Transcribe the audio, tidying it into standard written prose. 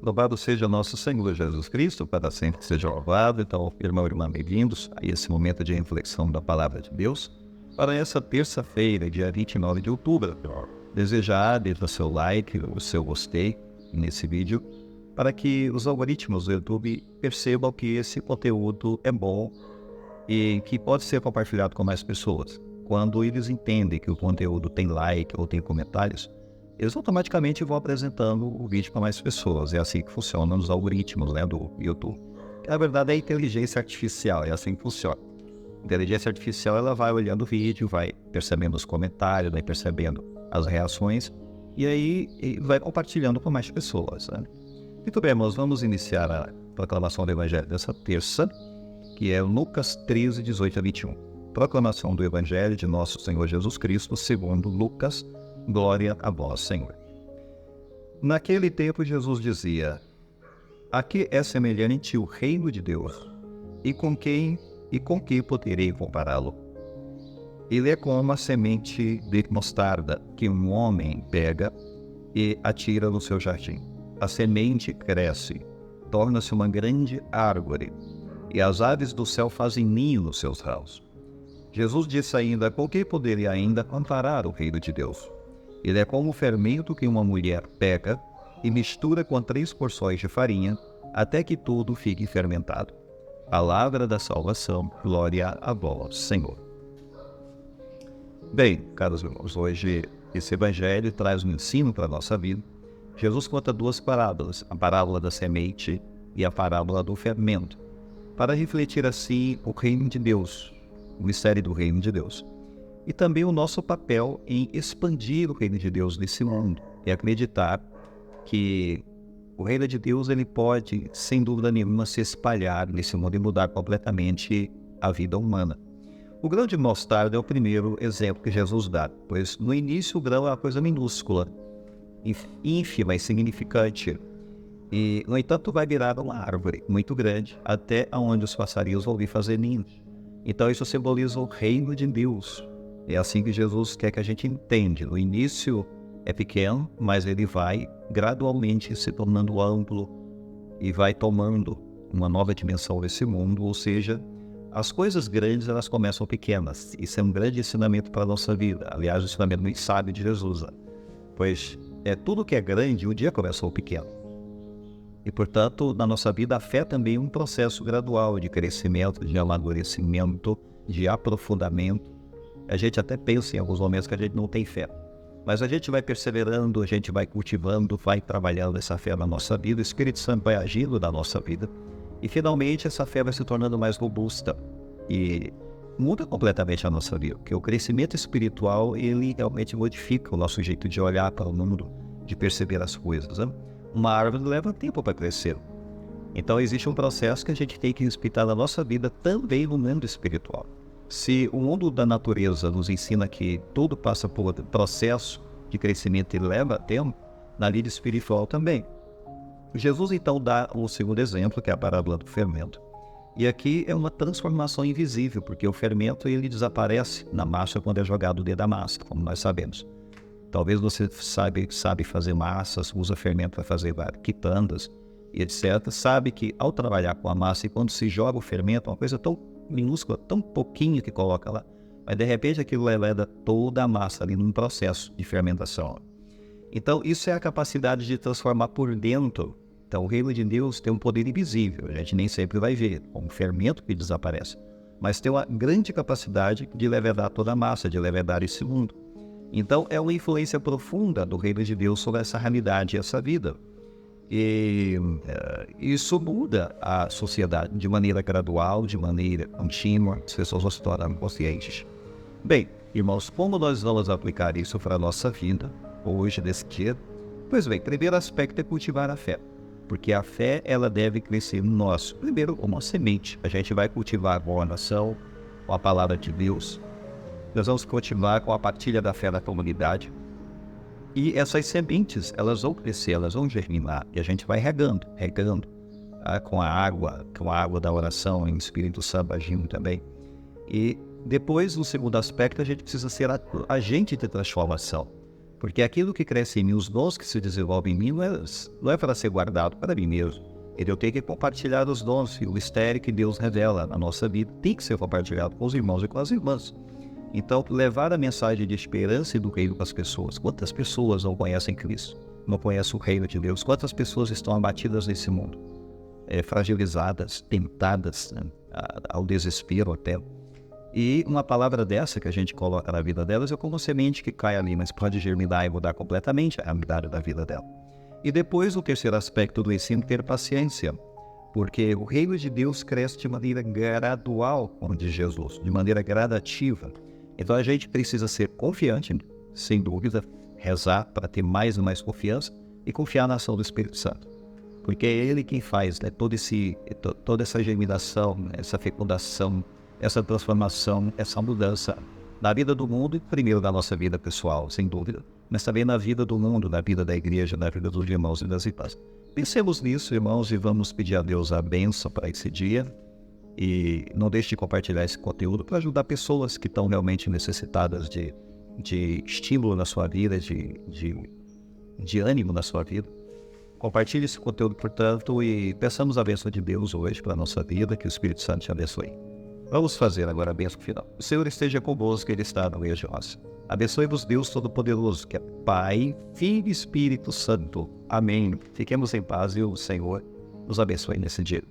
Louvado seja nosso Senhor Jesus Cristo, para sempre seja louvado. Então, irmão e irmã, bem-vindos a esse momento de reflexão da Palavra de Deus. Para essa terça-feira, dia 29 de outubro, desejar deixar o seu like, o seu gostei nesse vídeo, para que os algoritmos do YouTube percebam que esse conteúdo é bom e que pode ser compartilhado com mais pessoas. Quando eles entendem que o conteúdo tem like ou tem comentários, eles automaticamente vão apresentando o vídeo para mais pessoas. É assim que funcionam os algoritmos, do YouTube. Na verdade, é a inteligência artificial, é assim que funciona. A inteligência artificial, ela vai olhando o vídeo, vai percebendo os comentários, vai percebendo as reações, e aí vai compartilhando com mais pessoas. Muito bem, irmãos, vamos iniciar a proclamação do Evangelho dessa terça, que é Lucas 13, 18 a 21. Proclamação do Evangelho de nosso Senhor Jesus Cristo, segundo Lucas. Glória a vós, Senhor. Naquele tempo Jesus dizia: a que é semelhante o reino de Deus? E com que poderei compará-lo? Ele é como a semente de mostarda que um homem pega e atira no seu jardim. A semente cresce, torna-se uma grande árvore, e as aves do céu fazem ninho nos seus ramos. Jesus disse ainda: com que poderia ainda comparar o reino de Deus? Ele é como o fermento que uma mulher pega e mistura com 3 porções de farinha, até que tudo fique fermentado. Palavra da salvação, glória a vós, Senhor. Bem, caros irmãos, hoje esse evangelho traz um ensino para a nossa vida. Jesus conta 2 parábolas, a parábola da semente e a parábola do fermento, para refletir assim o reino de Deus, o mistério do reino de Deus. E também o nosso papel em expandir o reino de Deus nesse mundo. E acreditar que o reino de Deus ele pode, sem dúvida nenhuma, se espalhar nesse mundo e mudar completamente a vida humana. O grão de mostarda é o primeiro exemplo que Jesus dá, pois no início o grão é uma coisa minúscula, ínfima e insignificante. E, no entanto, vai virar uma árvore muito grande, até onde os passarinhos vão vir fazer ninhos. Então isso simboliza o reino de Deus. É assim que Jesus quer que a gente entenda. No início é pequeno, mas ele vai gradualmente se tornando amplo e vai tomando uma nova dimensão nesse mundo. Ou seja, as coisas grandes elas começam pequenas. Isso é um grande ensinamento para a nossa vida. Aliás, o ensinamento muito sábio de Jesus. Pois tudo que é grande, um dia começou pequeno. E, portanto, na nossa vida a fé também é um processo gradual de crescimento, de amadurecimento, de aprofundamento. A gente até pensa em alguns momentos que a gente não tem fé. Mas a gente vai perseverando, a gente vai cultivando, vai trabalhando essa fé na nossa vida, o Espírito Santo vai agindo na nossa vida. E finalmente essa fé vai se tornando mais robusta. E muda completamente a nossa vida, porque o crescimento espiritual, ele realmente modifica o nosso jeito de olhar para o mundo, de perceber as coisas. Uma árvore leva tempo para crescer. Então existe um processo que a gente tem que respeitar na nossa vida também no mundo espiritual. Se o mundo da natureza nos ensina que tudo passa por processo de crescimento e leva tempo, na vida espiritual também. Jesus então dá o segundo exemplo, que é a parábola do fermento. E aqui é uma transformação invisível, porque o fermento ele desaparece na massa quando é jogado dentro da massa, como nós sabemos. Talvez você sabe fazer massas, usa fermento para fazer quitandas e etc. Sabe que ao trabalhar com a massa e quando se joga o fermento, uma coisa tão minúscula, tão pouquinho que coloca lá, mas de repente aquilo leva toda a massa ali num processo de fermentação. Então isso é a capacidade de transformar por dentro. Então o reino de Deus tem um poder invisível, a gente nem sempre vai ver, como um fermento que desaparece, mas tem uma grande capacidade de levedar toda a massa, de levedar esse mundo. Então é uma influência profunda do reino de Deus sobre essa realidade e essa vida. E isso muda a sociedade de maneira gradual, de maneira contínua, as pessoas vão se tornando conscientes. Bem, irmãos, como nós vamos aplicar isso para a nossa vida, hoje, nesse dia? Pois bem, primeiro aspecto é cultivar a fé, porque a fé ela deve crescer no nosso. Primeiro, como uma semente, a gente vai cultivar com a oração, com a palavra de Deus. Nós vamos cultivar com a partilha da fé da comunidade. E essas sementes, elas vão crescer, elas vão germinar, e a gente vai regando, com a água da oração, em Espírito Santo agindo também. E depois, no segundo aspecto, a gente precisa ser agente de transformação. Porque aquilo que cresce em mim, os dons que se desenvolvem em mim, não é para ser guardado para mim mesmo. Eu tenho que compartilhar os dons e o mistério que Deus revela na nossa vida tem que ser compartilhado com os irmãos e com as irmãs. Então, levar a mensagem de esperança e do reino para as pessoas. Quantas pessoas não conhecem Cristo? Não conhecem o reino de Deus? Quantas pessoas estão abatidas nesse mundo? Fragilizadas, tentadas, né, ao desespero até. E uma palavra dessa que a gente coloca na vida delas é como semente que cai ali, mas pode germinar e mudar completamente a realidade da vida dela. E depois, o terceiro aspecto do ensino, ter paciência. Porque o reino de Deus cresce de maneira gradual, como diz Jesus, de maneira gradativa. Então a gente precisa ser confiante, sem dúvida, rezar para ter mais e mais confiança e confiar na ação do Espírito Santo. Porque é Ele quem faz, né, toda essa germinação, essa fecundação, essa transformação, essa mudança na vida do mundo e primeiro na nossa vida pessoal, sem dúvida, mas também na vida do mundo, na vida da igreja, na vida dos irmãos e das irmãs. Pensemos nisso, irmãos, e vamos pedir a Deus a bênção para esse dia. E não deixe de compartilhar esse conteúdo para ajudar pessoas que estão realmente necessitadas de estímulo na sua vida, de ânimo na sua vida. Compartilhe esse conteúdo, portanto, e peçamos a bênção de Deus hoje para a nossa vida, que o Espírito Santo te abençoe. Vamos fazer agora a bênção final. O Senhor esteja convosco, Ele está no meio de nós. Abençoe-vos Deus Todo-Poderoso, que é Pai, Filho e Espírito Santo. Amém. Fiquemos em paz e o Senhor nos abençoe nesse dia.